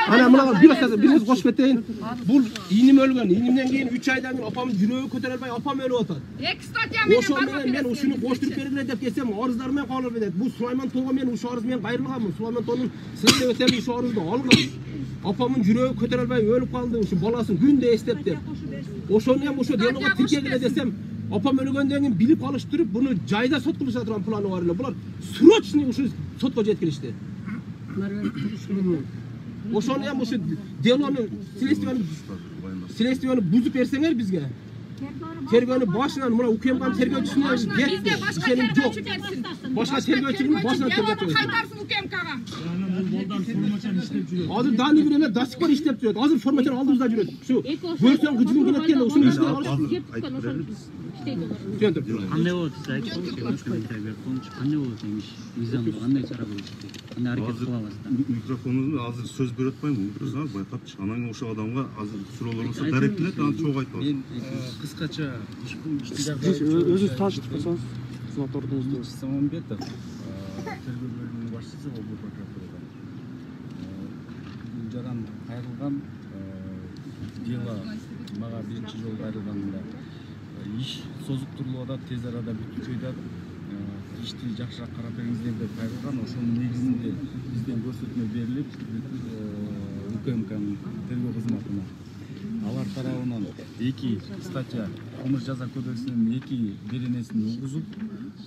Ана мына birimiz кошуп кетейин. Бул иним өлгөн. Инимден кийин 3 айдан кийин апамдын жүрөгү көтөрө албай апам өлүп атат.
Эки статья менен
Ошо менен мен ушуну коштуруп бергиле деп келсем, арыздар менен кабыл берет. Бул Сулайман Тоого мен ушу арыз менен кайрылганмын. Сулайман Тоонун следователь ушу арызды алган. Апамдын жүрөгү көтөрө албай өлүп калды. Ушу баласын күндө эстеп деп. Ошону ham ошо делого тиркегиле десем, апам өлгөндөн кийин билип алыштырып, буну жайда сот кылышат турган планы бар эле. Булар срочный ушу сотко жеткиришти. Ошону эми ошо делону следствияны бузуп берсеңер бизге. Тергөөнү башынан мына укемган тергөөчүсүнө
Бизге башка тергөөчү берсин.
Башка тергөөчүнүн башынан
Делону
тергөөчү.
кайтарсын укмкага.
Азыр даны бир эме до сих пор иштеп жүрөт. Азыр формачар алдыбызда жүрөт. Ушу көрсөң күчүн келеткенде ушуну иштеп алып
Кандай болот сиз айтып койгуңуз, комментарий берип коюңузчу. Кандай болот эмиш? Мыйзамда кандай чара көрүш керек? Кандай аракет кылабыздар?
Микрофонуңду азыр сөз берип атпаймынбы? Турсаңыз байкапчы. Анан ошо адамга азыр суроолор болсо даректелет, анан чогуу айтып атат.
Мен кыскача
өзүңүз тааныштырып койсоңуз, кызмат ордуңузду.
Самамбетов, тергөө бөлүмүнүн башчысы облус прокуратурада. Жаран кайрылган дело мага биринчи жолу кайрылганда иш созуп турулуп атат, тез арада бүтүп жатат. Ишти жакшыраак карап бериңиздер деп кайрылган. Ошонун негизинде бизден көрсөтмө берилип, УКМКнын тергөө кызматына алар тарабынан 2 статья Кылмыш жаза кодексинин 2 беренесин угузуп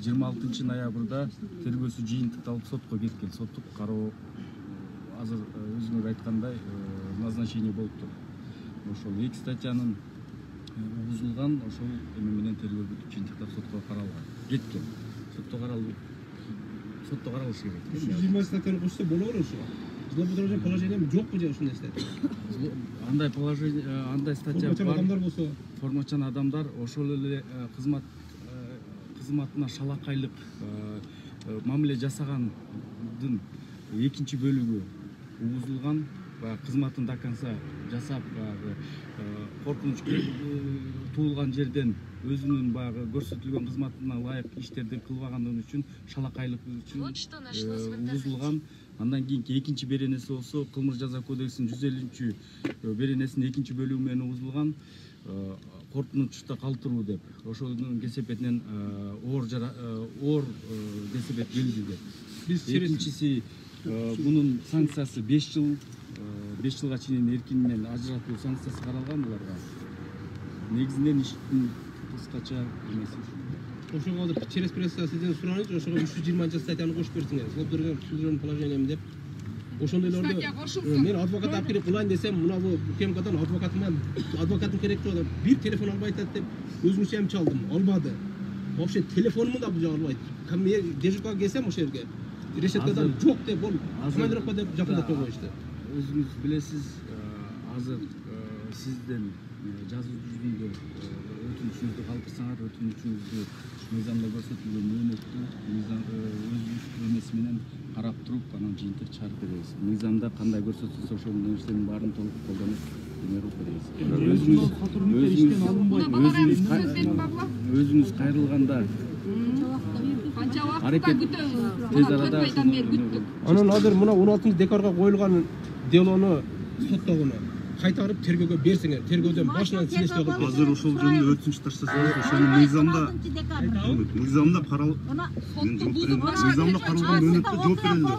26 ноябрда тергөөсү жыйынтыкталып сотко кеткен. Соттук кароо азыр өзүңөр айткандай назначение болуптур. Ошол 2 статьянын угузулган, ошол эме менен тергөө бүтүп жыйынтыктап сотко каралган. Кеткен. Сотто каралышы керек.
20 статьяны кошсо болор ошо. Злоупотребление положением жокпу же ушундай статья?
Андай положение, андай статья бар.
Адамдар болсо,
Формачан адамдар ошол эле кызматына шалакайлык мамиле жасагандын экинчи бөлүгү угузулган, кызматын до конца жасап, коркунуч туулган жерден өзүнүн баягы көрсөтүлгөн кызматына ылайык иштерди кылбагандыгы үчүн шалакайлык үчүн угузулган. Андан кийинки экинчи беренеси болсо Кылмыш жаза кодексинин 150 беренесинин экинчи бөлүгү менен угузулган коркунучта калтыруу деп. Ошонун кесепетинен оор кесепет келди деп. Экинчиси бунун санкциясы 5 жыл 5 жылга чейин эркинен ажыратуу санкциясы каралган буларга. Негизинен иштин кыскача эмеси.
ошого азыр через пресса сизден суранычы, ошого 320 статьяны кошуп берсиңер. Злоупотребление положением деп. Ошондойлорду мен адвокат алып келип кылайын десем, мына бу УКМКдан адвокатым керек болот. Бир телефон албай атат деп өзүмчө эм чалдым, албады. Вообще телефонумду да бул жак албайт. Дежуркага келсем ошо жерге решеткадан жок деп, ол командировка деп жакындатып коюшту.
Өзүңүз билесиз, азыр сизден жазуу жүзүндө өтүнүчүңүздү калтырсаңар, өтүнүчүңүздү мыйзамда көрсөтүлгөн мөөнөттү өз эмеси менен карап туруп, анан жыйынтык чыгарып беребиз. Мыйзамда кандай көрсөтүлсө ошол нерсенин баарын толук колдонуп өзүңүз кайрылганда
Канча убакытта күтөбүз?
тез арада
Анан азыр мына 16 декабрга коюлган делону соттогуну кайтарып тергөөгө берсиңер. Тергөөдөн башынан силештөө кылып.
Азыр ошол жөнүндө өтүнүч таштасаңыз, ошону мыйзамда каралып, мыйзамда каралган мөөнөттө жооп берилди.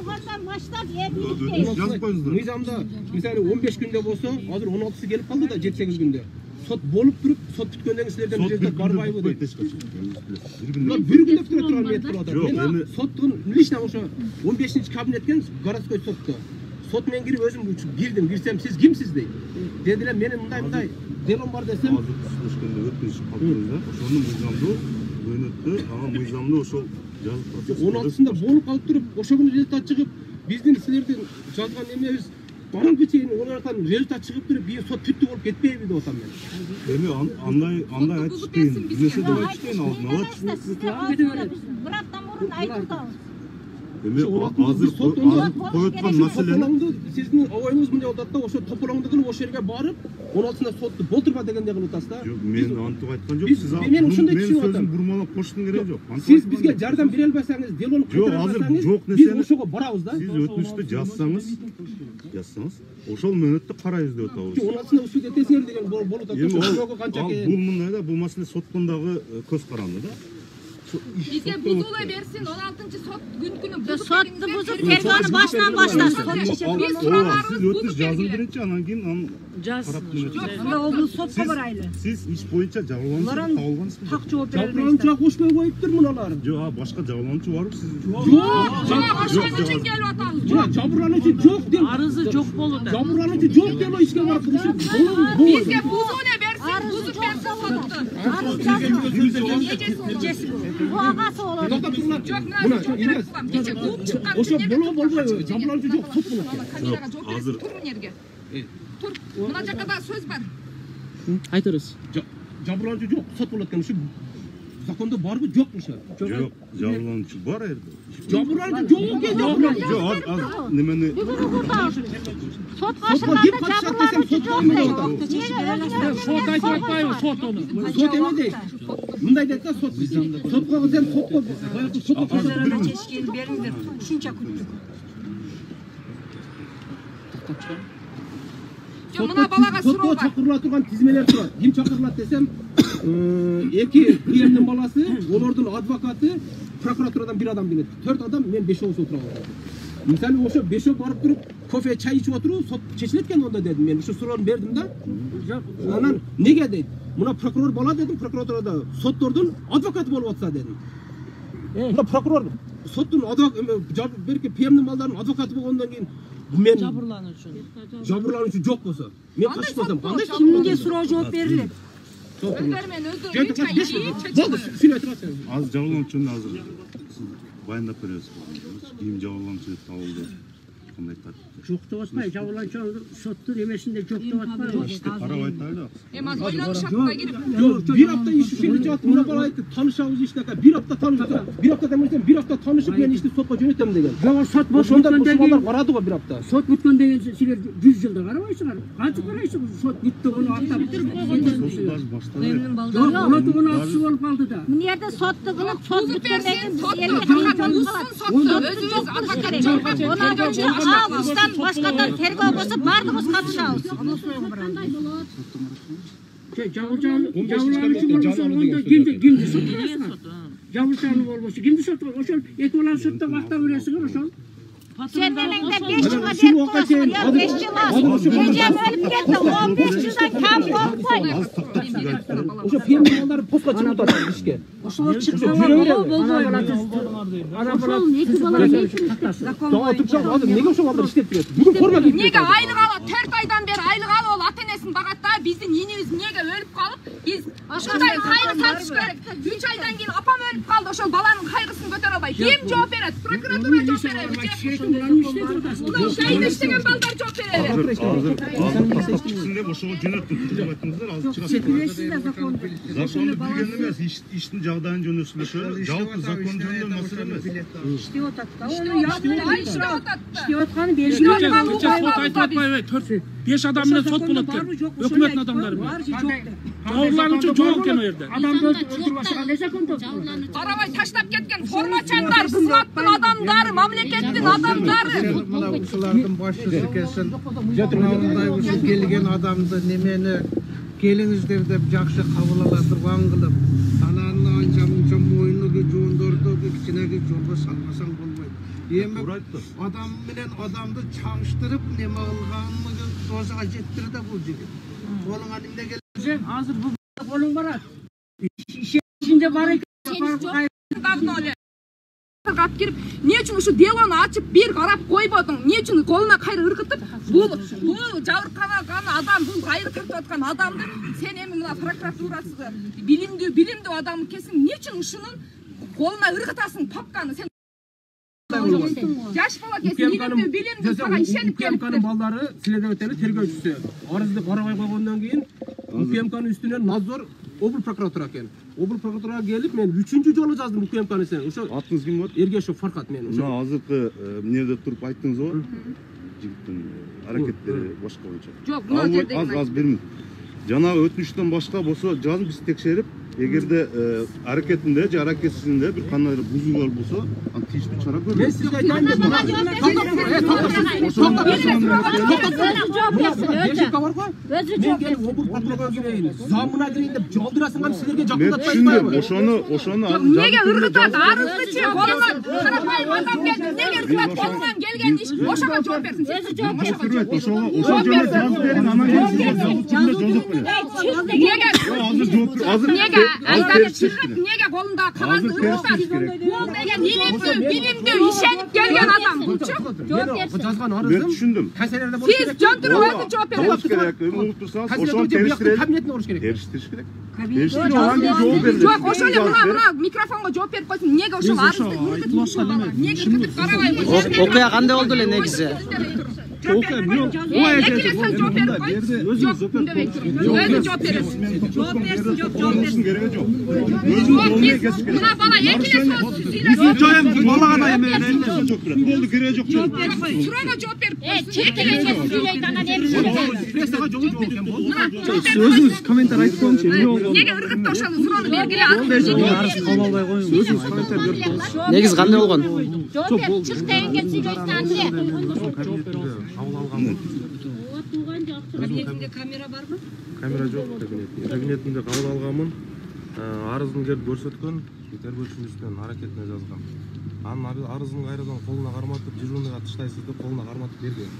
Жазып коюңуздар.
Мыйзамда мисалы 15 күндө болсо, азыр 16сы келип калды да 7-8 күндө. Сот болуп туруп, сот бүткөндөн силерден результат барбайбы дейт.
Bir
Bir күндө бүтүрө турган мет болуп атат. Мен соттун лично ошо 15-чи кабинеткен городской сотто. Сот менен кирип өзүм кирдим, кирсем сиз кимсиз дейт. Дедилер менин мындай делом бар десем,
азыр түшүнүшкөндө өтүнүч калтырыңыздар. Ошонун мыйзамда мөөнөттө, ага мыйзамда ошол жазып процесс
16-сында болуп калып туруп, ошо күнү результат чыгып, биздин силердин жазган эмебиз барыңкы чейин олардан результат чыгып туруп, бир сот бүттү болуп кетпейби деп атам мен.
Эми андай айтышпайын, нерсе деп айтышпайын, алдын ала
Bir hafta murun aytıldı.
эми азыр коюлган маселени
Сиздин оюңуз мындай болуп атат да, ошо тополоңду кылып ошо жерге барып, 16-сында сотты болтурба дегендей кылып атасыз да.
жок, мен антып айткан жок. Сиз
мен ушундай түшүнүп атам.
сөзүн бурмалап коштун кереги жок.
Сиз бизге жардам бере албасаңыз, делону кайтара албасаңыз, биз ошого барабыз да.
Сиз өтүнүштү жазсаңыз, ошол мөөнөттү карайбыз деп атабыз.
16-сында усул этесиңер деген болуп атат. Ошого канча
бул мындай да, бул маселе соттун дагы көз каранды да.
Бизге бузула берсин 16 сот күнү
Sottu buzuk tergonu baştan başlasın.
Biz suranarız
Siz ötüş жазып беречи, анан кийин аны карап беречи. Siz iş boyunca jabrlanуучу табылгансызбы?
Так жооп бере
Жабырлануучуга кошпой коюптур муналар.
Жок, башка jabrlanуучу барбы сиз?
ошол үчүн келип атабыз.
Жабырлануучу жок деп.
Арызы жоқ болуда.
Жабырлануучу жок деп ишке барып турушат.
Бизге бузула берсин, бузуп берсин сотто.
Bu ağası olur.
Токтоп туруңлар.
Жок, мына кече кууп чыккан.
Ошо болбойбу? Жабырлануучу жок, сот болот.
Камераға жооп берсин, тур мына жерге. Тур. Мына жакка да сөз бар.
айтыңыз.
Жабырлануучу жок, сот болот экен. Ушу закондо барбы, жокпу ушу?
Жок, jabrlanуучу бар эрде.
Жабырлануучу жок экен, жабырлануучу.
Жок, аз немени
Sot karşılığında çabırlanıcı çok değil.
Сот айтып атпайбы, сот оны.
Сот эме дейт. Мындай дейт да сот. Сотко кылсам сотко. Баягы сотко
бериңдер. Ушунча күттүк.
Жок, мына балага суроо
Сотко
бар.
чакырыла турган тизмелер турат. Ким чакырылат десем, эки күйөөмдүн баласы, олордун адвокаты, прокуратурадан бир адам келет. 4 адам, мен 5-оосу отуруп алам. Мисалы ошо 5-о барып туруп, кофе, чай ичип отуруп, сот чечилет экен онда дедим. Мен ушу суроону бердим да. Анан неге дейт? Мына прокурор бала дедим, прокуратурада соттордун адвокаты болуп атса дедим. Мына прокурор соттун берки ПМдин балдарынын адвокаты болгондон кийин мен жабырлануучу жок болсо, мен качпасам кандай
Кимге суроо жооп берилет?
Өздөрү менен өздөрү чай ичип
болду, сүйлөй турат.
аз jabrlanуучуну азыр сиз баяндап бересиз. Ким jabrlanуучу деп табылды? Кандай тартып?
Жоқ деп атпай, жабырлануучу соттун эмесинде жок деп атпайбы?
İşte карап айтайлы.
Эми азыр ойлонуш шартына кирип.
Жок, бир апта иш ушинде жатып, мына бала айтты, таанышабыз иштека. Бир апта таанышып, бир апта демесем, бир апта таанышып мен ишти сотко жөнөтөм деген.
Жок, сот
Ошондо
бүткөндөн
балдар
кийин
барады го бир апта.
сот бүткөндөн кийин силер 100 жылда карабайсыңар. Кантип карайсыңар? Сот бүттү, буну аттап.
Сот баштады.
Жок, улутугун атысы болуп калды да.
Bu yerde sottu kılıp sot bütünden
Sottu, özümüz advokat.
Ağustan başkadan tergov basıp bardığımız katışağız.
Jabrlanуучу болбосо кимди соттойсуңар? Жабырчануу болбосо кимди соттойсуңар? Ошол эки баланы соттоп акта бересиңер ошол.
Sen elinde 5 yıla dert olsun. Yok 5 yıla. Gecem ölüp gitti. 15 yıldan kam olmayın.
Ошо ПМдин балдары постко чыгып атат ишке.
Ошол
Ошол турчак азыр неге ошол балдар иштеп турат? Бүгүн форма кийип.
Неге айлык алып 4 айдан бeri айлык алып ал ата энесин багат да биздин инибиз эмнеге өлүп калып биз ушундай кайгы тартыш керек. 3 айдан кийин апам өлүп калды. Ошол баланын кайгысын көтөрө албай ким жооп берет? Прокуратура жооп береби? Кайда иштеген балдар жооп береби?
Азыр sizin de ошого жөнөттүк деп айттыңыздар, азыр чыгат. Законду билген эмес, иштин жагдайын жөнүндө сүйлөшөлөр. Жалпы закон жөнүндө маселе эмес.
Иштеп атат да.
Иштеп атат.
Иштеп атканы белгилүү.
Сот айтып атпайбы? 4-5 адам менен сот болот экен. Өкмөттүн адамдары менен. Жабырлануучу жок экен о жерде.
Адамды өлтүрбөсө кандай закондо?
Карабай таштап кеткен формачандар, кызматтын адамдары, мамлекеттин адамдары.
Мына ушулардын башчысы экенсиң. Мындай ушу келген адамды немени келиңиздер деп жакшы кабыл ала турган кылып, анан анча-мунча мойнуга жондорду кичинеге жолго салмасаң болбойт. Эми адам менен адамды чаңыштырып неме кылганын дозага жеттири да бул жигит. Колуңа эмне келет?
Азыр бул колуң барат. Ишинде бар экен.
Кап кирип, эмне үчүн ушу делону ачып бир карап койбодуң? Эмне үчүн колуна кайры ыргытып, бул жабыркаган адам, бул кайры тартып аткан адамды сен эми мына прокуратурасы билимдүү адам экенсиң, эмне үчүн ушунун колуна ыргытасың папканы? Сен жаш бала экенсиң, билимдүү сага ишенип келип.
УКМКнын балдары следователь тергөөчүсү арызды карабай койгондон кийин УКМКнын үстүнөн надзор обл прокуратура экен. Обл прокуратурага келип мен 3-чү жолу жаздым УКМКны сен. Ошо
Атыңыз ким болот?
Эргешов Фаркат мен.
Мына азыркы эмнеде туруп айттыңыз го? Жигиттин аракеттери башка болчу.
Жок, мына жерде
аз бир минут. Жанагы өтүнүштөн башка болсо жазып биз текшерип эгерде аракетинде же аракетсизинде бир кандай бузуулар болсо аны тийиштүү чара көрүлөт.
Мен сизге айтайын деп мен келип обур патрулга кирейин, замына кирейин деп жолдурасың аны силерге жакындатпайсызбы?
Ошону
Неге ыргытат? Арызды колунан карапайым адам келди. Неге ыргытат? Колунан келген иш. Ошого жооп берсин. Өзү жооп берет.
Ошого жөнүндө жазып берин, анан кейін жазып берет.
Неге айтады чыргып, неге колунда кагазды ыргытат? Бул деген билимдүү, ишенип келген адам. Булчу жооп берсин.
Жазган
Мен
арызым
түшүндүм.
касерерде болуш
Сиз
керек.
жөнтүрүп өзү жооп берет.
Болуш керек. Угуп турсаңыз, ошону
Кабинетине болуш керек.
териштириш керек.
Жок, ошол эле мына микрофонго жооп берип койсун. Неге ошол арызды ыргытып бала? Неге ыргытып карабай койсун?
Окуя кандай болду эле негизи?
Жооп берип койсун. Жок, үндөбөй туруп. Өзү жооп берет. Жооп берсин, жок, жооп берсин.
Кереги жок. Өзүн болмай кесип керек.
Мына бала эки эле сөз сүйлөп.
Балага да эме жооп берет. Болду, кереги жок.
Суроого жооп берип койсун.
Эки эле сөз сүйлөйт, анан эмне сүйлөйт?
Прессага жолу жок экен болду.
Өзүңүз комментар айтып коюңчу.
Неге ыргытты ошону суроону бергиле.
Арыз кабыл албай коюңуз. Өзүңүз комментар берип коюңуз. Негизи кандай болгон?
Жооп бер, чык дегенге сүйлөйсүн анче.
Кабинетинде камера барбы?
Камера жок кабинетинде кабыл алганмын. Арызын келип көрсөткөн, тергөөчүбүздүн аракетине жазган. Анын арызын кайрадан колуна карматып, дежурныйга таштайсыз деп колуна карматып берген.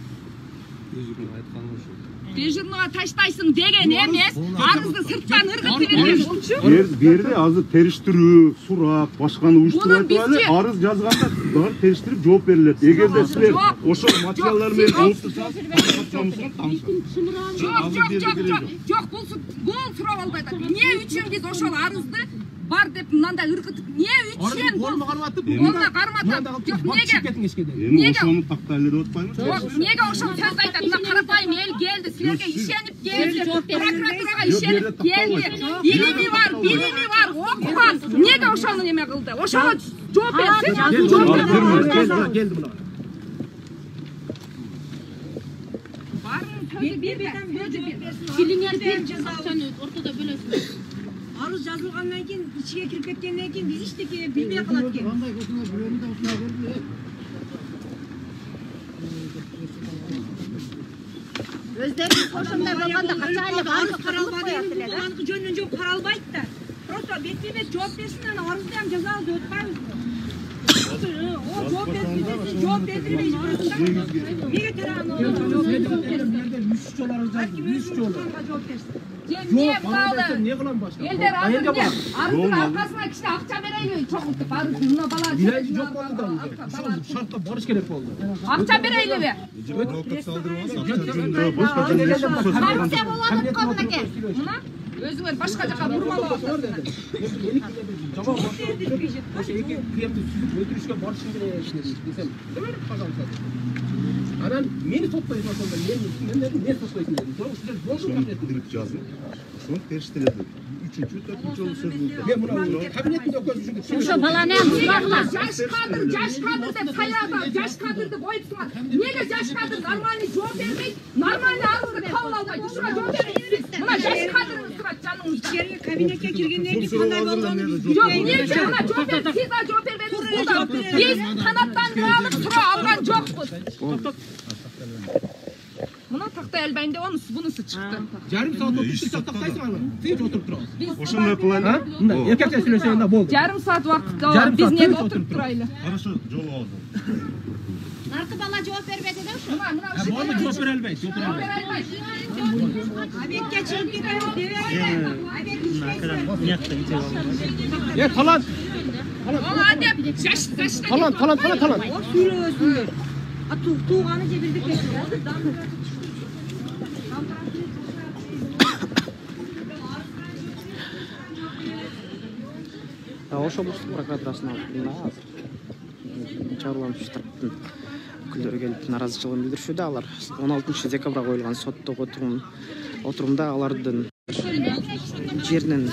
Дежурный айтканы ушул.
Дежурныйга таштайсың деген эмес, арызды сырттан ыргытып берген болчу.
Берди азыр териштирүү, сурак, башканы уюштуруп айтып эле арыз жазганда баары териштирип жооп берилет. Эгерде силер ошол материалдар менен алып турсаңыз,
Жок, бул сурап албайт. Эмне үчүн биз ошол арызды бар деп мындай ыргытып, эмне үчүн
Колуна карматып,
колуна карматып, жок неге?
Ошону тактайлы деп атпаймынбы?
Жок, неге ошол сөздү айтат? Мына карапайым эл келди, силерге ишенип келди, прокуратурага ишенип келди. Билими бар, окуган. Неге ошону неме кылды? Ошого жооп берсин.
Келди мына.
Килиңер бир акчаны ортодо бөлөсүң.
Арыз жазылгандан кийин, ичиге кирип кеткенден кийин биз эчтеке билбей калат экен.
Өздөрү ошондой болгондо кача эле баары каралбады эле.
Аныкы жөнүнөн жок каралбайт да. Просто бетпе-бет жооп берсин, анан арызды ham жазабыз, өтпөйбүзбү? О, жооп берсин десе, жооп бердирбей жүрөсүң. Неге тараганы жооп берсин?
100 жолу арыз жазды, 100 жолу.
Жооп берсин.
Эмне кылалы?
Не кылам башка?
Элдер арыздын аркасына кичине акча берейли, чогултуп арыздын мына бала.
Билайчы жок болду да. Ошол шартка барыш керек болду.
Акча берейлиби?
Коррупция болуп атат мынакей.
Мына өзүңөр башка жака бурмалап атасыңар.
Ошо эки кремди сүзүп өлтүрүшкө барышың керек десем, пожалуйста. Анан мени соттойсуң ошондо, мен соттойсуң дедим. Sonra силер болду кабинетте.
Жазып, ошону териштирет. 3-4 жолу сөз болду.
Мен мына кабинетте өкөзүп
Ошо баланы ham сурагыла.
Жаш кадыр деп сайлады, жаш кадырды коюпсуңар. Неге жаш кадыр нормальный жооп бербейт, нормальный арызды кабыл албайт? Ушуга жооп бербейт. Мына жаш кадырды сурат жаныңызда.
Ичкерге кабинетке киргенден кийин кандай болгонун
Жок, эмне мына жооп берип, сиз да жооп бербедиңиз. Биз канаттандыралып суроо алган жокпуз. Мына тактай албайм деп бунусу чыкты.
жарым саат отуруп тактайсың аны. Тынч отуруп турабыз.
Ошондой кылайлы.
Мындай эркекче сүйлөсөң да болду.
Жарым саат убакыт биз неге отуруп турайлы?
Хорошо, жолу алды.
Наркы бала жооп бербеди да ошо.
Мына
Болду, жооп бере албайт, жооп бере албайт.
Абекке чыгып кетебиз деп
Талант.
Талант.
Талант.
О сүйлөбөсүңөр. Тууганы же билдик кетти.
Ошол облустук прокуратурасына чарбалануучу тараптын өкүлдөрү келип нааразычылыгын билдиришүүдө. Алар 16 декабрга коюлган соттогу отурумда алардын жеринен